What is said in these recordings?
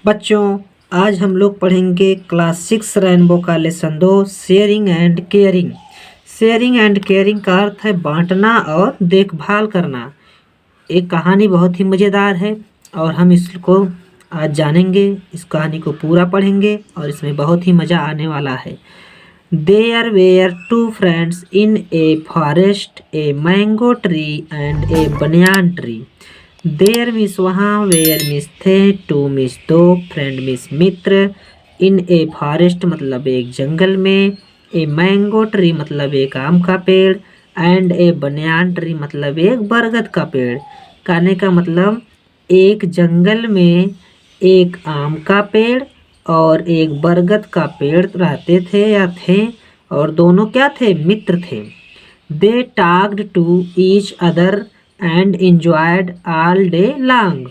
बच्चों, आज हम लोग पढ़ेंगे क्लास 6 रेनबो का lesson 2 sharing and caring. Sharing and caring का अर्थ है बांटना और देखभाल करना। एक कहानी बहुत ही मज़ेदार है और हम इसको आज जानेंगे। इस कहानी को पूरा पढ़ेंगे और इसमें बहुत ही मज़ा आने वाला है। There were two friends in a forest, a mango tree and a banyan tree. There miss वहाँ where miss थे, to miss दो, friend miss Mitra, in a forest मतलब एक जंगल में, a mango tree मतलब एक आम का पेड़, and a banyan tree मतलब एक बरगद का पेड़। कहने का मतलब एक जंगल में एक आम का पेड़ और एक बरगद का पेड़ रहते थे या थे, और दोनों क्या थे? मित्र थे। They talked to each other and enjoyed all day long.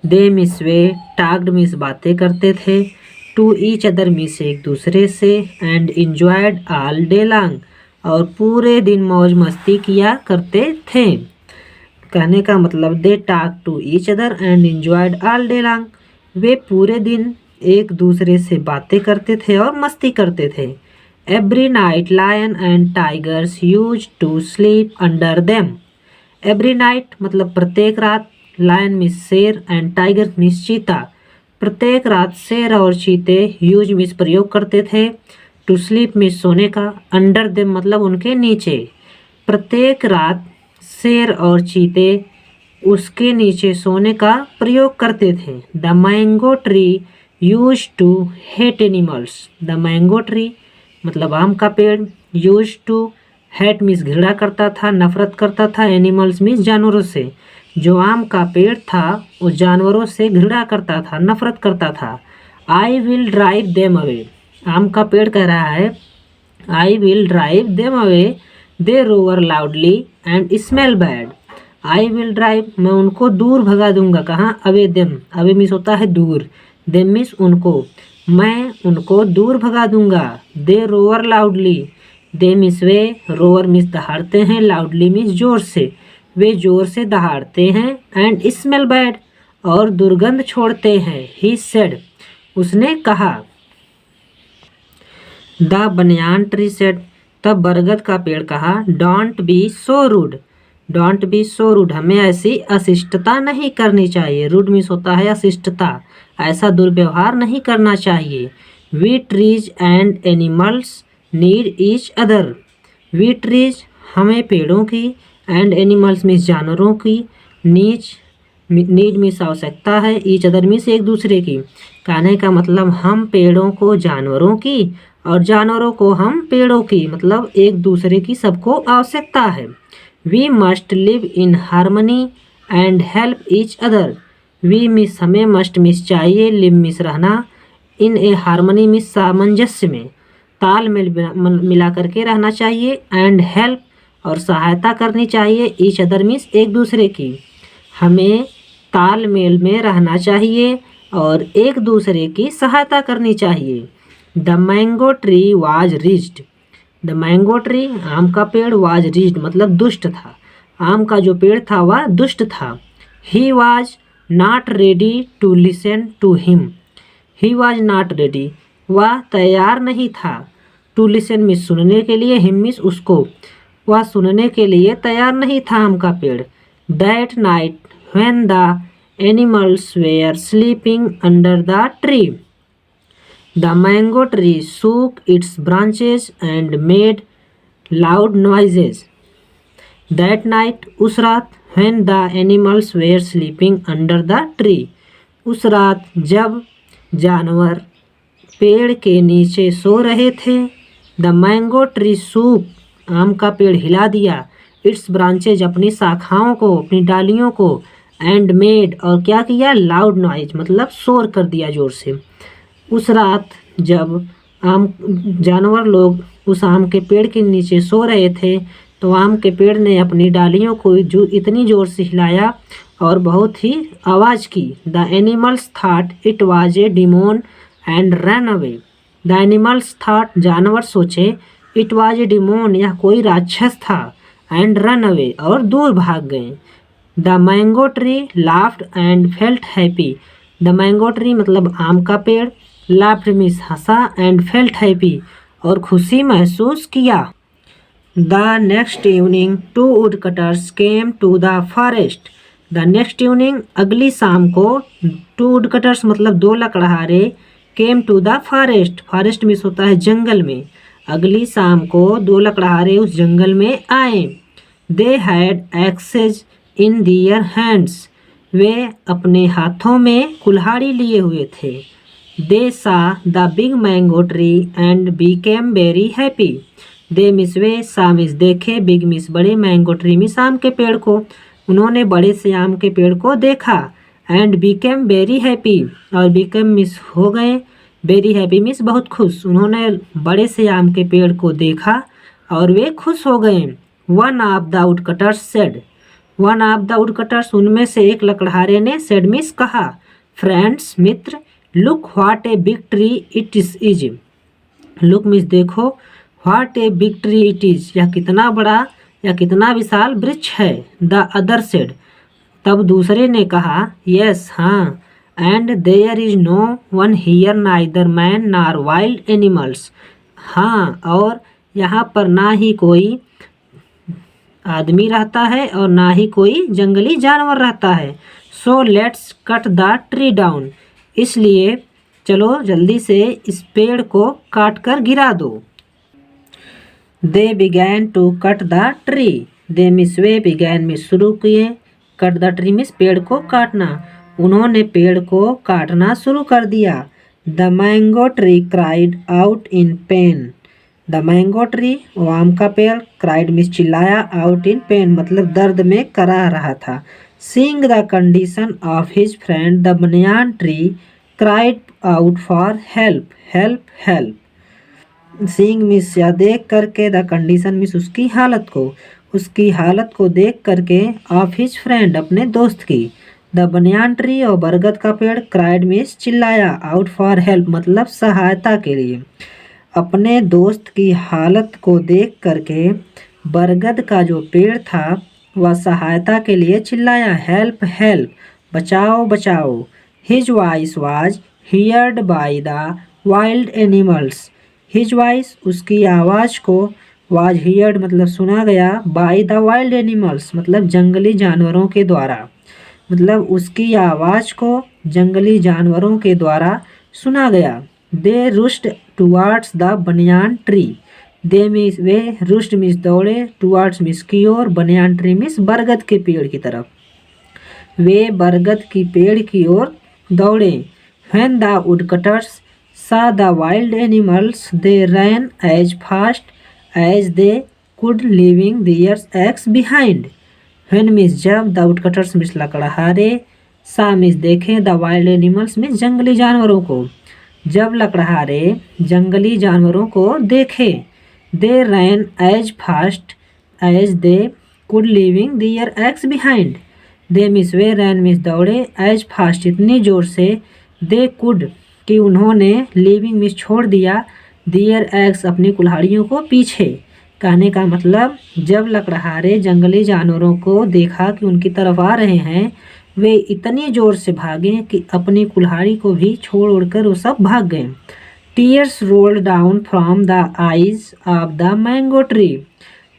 They means वे, टाक्ड मिस बातें करते थे, टू ईच अदर मिस एक दूसरे से, and enjoyed all day long और पूरे दिन मौज मस्ती किया करते थे। कहने का मतलब they talk to each other and enjoyed all day long, वे पूरे दिन एक दूसरे से बातें करते थे और मस्ती करते थे। Every night lion and tigers use to sleep under them. Every night मतलब प्रत्येक रात, लायन मिस शेर एंड टाइगर मिस चीता, प्रत्येक रात शेर और चीते यूज मिस प्रयोग करते थे, टू स्लीप मिस सोने का, अंडर देम मतलब उनके नीचे। प्रत्येक रात शेर और चीते उसके नीचे सोने का प्रयोग करते थे। The mango tree use to hate animals. The mango tree मतलब आम का पेड़, यूज टू हेट मीन्स घृणा करता था, नफरत करता था, एनिमल्स मीन्स जानवरों से। जो आम का पेड़ था वो जानवरों से घृणा करता था, नफरत करता था। I will drive them away. आम का पेड़ कह रहा है I will drive them away, they roar loudly and smell bad. I will drive मैं उनको दूर भगा दूंगा। कहाँ? अवे देम, अवे मिस होता है दूर, देम मिस उनको, मैं उनको दूर भगा दूंगा। They roar loudly, they means वे, रोवर मिस दहाड़ते हैं, लाउडली मिस जोर से, वे जोर से दहाड़ते हैं, एंड स्मेल बैड और दुर्गंध छोड़ते हैं। ही सेड उसने कहा। द बनियान ट्री सेड तब बरगद का पेड़ कहा, don't be so rude. Don't be so rude हमें ऐसी अशिष्टता नहीं करनी चाहिए। रूड मिस होता है अशिष्टता, ऐसा दुर्व्यवहार नहीं करना चाहिए। We trees and animals need each other. We trees हमें पेड़ों की, एंड एनिमल्स मिस जानवरों की, नीड मिस आवश्यकता है, ईच अदर मिस एक दूसरे की। कहने का मतलब हम पेड़ों को जानवरों की और जानवरों को हम पेड़ों की, मतलब एक दूसरे की सबको आवश्यकता है। We must live in harmony and help each other. We means हमें, मस्ट मिस चाहिए, लिव मिस रहना, इन ए हार्मनी मिस सामंजस्य में, तालमेल मिला करके रहना चाहिए, एंड हेल्प और सहायता करनी चाहिए, ईच अदर मिस एक दूसरे की। हमें तालमेल में रहना चाहिए और एक दूसरे की सहायता करनी चाहिए। The mango tree was rigid. The mango tree आम का पेड़, वाज रिज्ड मतलब दुष्ट था। आम का जो पेड़ था वह दुष्ट था। He was not ready to listen to him. He was not ready वह तैयार नहीं था, टू लिसन मिस सुनने के लिए, हिम मिस उसको, वह सुनने के लिए तैयार नहीं था आम का पेड़। That night when the animals were sleeping under the tree, the mango tree shook its branches and made loud noises. That night उस रात, when the animals were sleeping under the tree उस रात जब जानवर पेड़ के नीचे सो रहे थे, द मैंगो ट्री shook आम का पेड़ हिला दिया, इट्स ब्रांचेज अपनी शाखाओं को, अपनी डालियों को, एंड मेड और क्या किया? लाउड नॉइज मतलब शोर कर दिया जोर से। उस रात जब आम जानवर लोग उस आम के पेड़ के नीचे सो रहे थे तो आम के पेड़ ने अपनी डालियों को जो इतनी ज़ोर से हिलाया और बहुत ही आवाज़ की। The animals thought it was a demon and run away. The animals thought जानवर सोचे, इट वाज ए डिमोन यह कोई राक्षस था, एंड रन अवे और दूर भाग गए। The mango tree laughed and felt happy the mango tree मतलब आम का पेड़। लाफ्ड मीन्स हंसा एंड फेल्ट हैप्पी और खुशी महसूस किया। The next evening two woodcutters came to the forest. The next evening अगली शाम को टू वुड कटर्स मतलब दो लकड़हारे came to the forest. Forest means होता है जंगल में। अगली शाम को दो लकड़हारे उस जंगल में आए। They had axes in their hands. वे अपने हाथों में कुल्हाड़ी लिए हुए थे। They saw the big mango tree and became very happy. They means वे, सा मिस देखे, बिग मिस बड़े, मैंगो ट्री मिस आम के पेड़ को। उन्होंने बड़े से आम के पेड़ को देखा। एंड बीकेम वेरी हैप्पी और बीकेम मिस हो गए, वेरी हैप्पी मिस बहुत खुश। उन्होंने बड़े से आम के पेड़ को देखा और वे खुश हो गए। One of the woodcutters said. One of the woodcutters उनमें से एक लकड़हारे ने सेड मिस कहा। फ्रेंड्स मित्र, look what a big tree it is. Look means देखो, what a big tree it is यह कितना बड़ा या कितना विशाल वृक्ष है। द अदर सेड तब दूसरे ने कहा। यस हाँ। And there is no one here neither man nor wild animals. हाँ और यहाँ पर ना ही कोई आदमी रहता है और ना ही कोई जंगली जानवर रहता है। So let's cut the tree down. इसलिए चलो जल्दी से इस पेड़ को काट कर गिरा दो। They began to cut the tree. They means वे, बिगैन मिस शुरू किए, कट द ट्री मिस पेड़ को काटना। उन्होंने पेड़ को काटना शुरू कर दिया। The mango tree cried out in pen. The mango tree आम का पेड़, क्राइड मिस चिल्लाया, आउट इन पेन मतलब दर्द में कराह रहा था। Seeing the condition of his friend the banyan tree cried out for help, help, help. Seeing miss या देख करके, द कंडीशन मिस उसकी हालत को देख करके, ऑफ हिज फ्रेंड अपने दोस्त की। द बनियान ट्री और बरगद का पेड़, क्राइड मिस चिल्लाया, आउट फॉर हेल्प मतलब सहायता के लिए। अपने दोस्त की हालत को देख करके बरगद का जो पेड़ था वह सहायता के लिए चिल्लाया, हेल्प, हेल्प, बचाओ, बचाओ। His voice was heard by the wild animals. His voice उसकी आवाज़ को, वाज हियर्ड मतलब सुना गया, बाय द वाइल्ड एनिमल्स मतलब जंगली जानवरों के द्वारा। मतलब उसकी आवाज़ को जंगली जानवरों के द्वारा सुना गया। They rushed towards the banyan tree. They means वे, रुस्ट मिस दौड़े, टुवार्ड्स मिस की ओर, बनियान ट्री मिस बरगद के पेड़ की तरफ। वे बरगद की पेड़ की ओर दौड़े। When the woodcutters saw the wild animals they ran as fast as they could leaving their axe behind. When means जब, द वुडकटर्स मिस लकड़हारे, सा मिस देखे, द वाइल्ड एनिमल्स मिस जंगली जानवरों को। जब लकड़हारे जंगली जानवरों को देखे। They ran as fast as they could leaving their axe behind. They means वे, रैन मिस दौड़े, एज फास्ट इतनी जोर से, दे कुड कि उन्होंने, लीविंग मिस छोड़ दिया, देयर एक्स अपनी कुल्हाड़ियों को पीछे। कहने का मतलब जब लकड़हारे जंगली जानवरों को देखा कि उनकी तरफ आ रहे हैं, वे इतनी जोर से भागे कि अपनी कुल्हाड़ी को भी छोड़ उड़कर वो सब भाग गए। Tears rolled down from the eyes of the mango tree.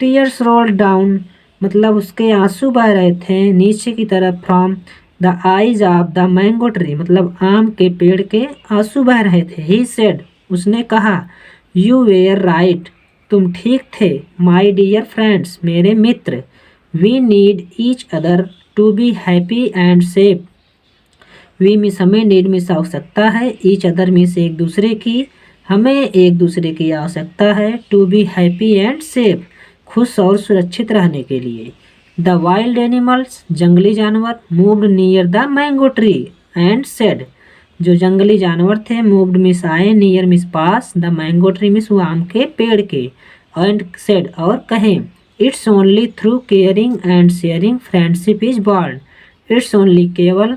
Tears rolled down मतलब उसके आंसू बह रहे थे नीचे की तरफ, from the eyes of the mango tree मतलब आम के पेड़ के आंसू बह रहे थे। ही सेड उसने कहा, यू वेयर राइट तुम ठीक थे, माई डियर फ्रेंड्स मेरे मित्र, we need each other to be happy and safe. We means हमें, नीड मिस आवश्यकता है, ईच अदर मिस एक दूसरे की, हमें एक दूसरे की आवश्यकता है, to be happy and safe खुश और सुरक्षित रहने के लिए। द वाइल्ड एनिमल्स जंगली जानवर, moved near the mango tree and said जो जंगली जानवर थे, मूव्ड मिस आए, near miss pass, the mango tree miss वो आम के पेड़ के, एंड सेड और कहें, it's only through caring and sharing friendship is born. It's only केवल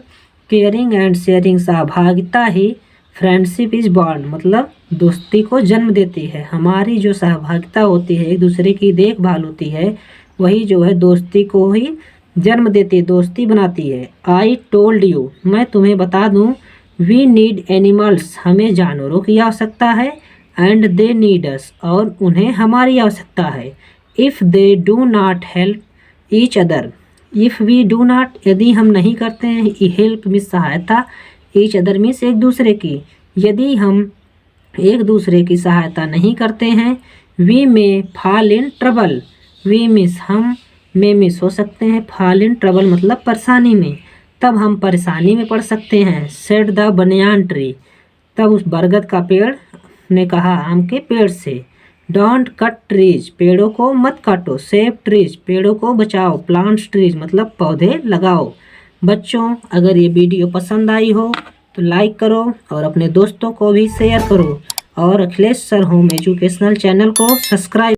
केयरिंग एंड शेयरिंग सहभागिता ही फ्रेंडशिप इज बॉर्न मतलब दोस्ती को जन्म देती है। हमारी जो सहभागिता होती है, एक दूसरे की देखभाल होती है, वही जो है दोस्ती को ही जन्म देती है, दोस्ती बनाती है। आई टोल्ड यू मैं तुम्हें बता दूं, वी नीड एनिमल्स, हमें जानवरों की आवश्यकता है। एंड दे नीड अस, और उन्हें हमारी आवश्यकता है। If they do not help each other, if we do not, यदि हम नहीं करते हैं, हेल्प मीन्स सहायता, ईच अदर मीन्स एक दूसरे की, यदि हम एक दूसरे की सहायता नहीं करते हैं, we may fall in trouble, we means हम, में मिस हो सकते हैं, फॉल इन ट्रबल मतलब परेशानी में, तब हम परेशानी में पड़ सकते हैं। सेड द बनियान ट्री, तब उस बरगद का पेड़ ने कहा आम के पेड़ से। डोंट कट ट्रीज, पेड़ों को मत काटो। सेव ट्रीज, पेड़ों को बचाओ। प्लांट्स ट्रीज मतलब पौधे लगाओ। बच्चों, अगर ये वीडियो पसंद आई हो तो लाइक करो और अपने दोस्तों को भी शेयर करो, और Akhilesh sir home educational channel को सब्सक्राइब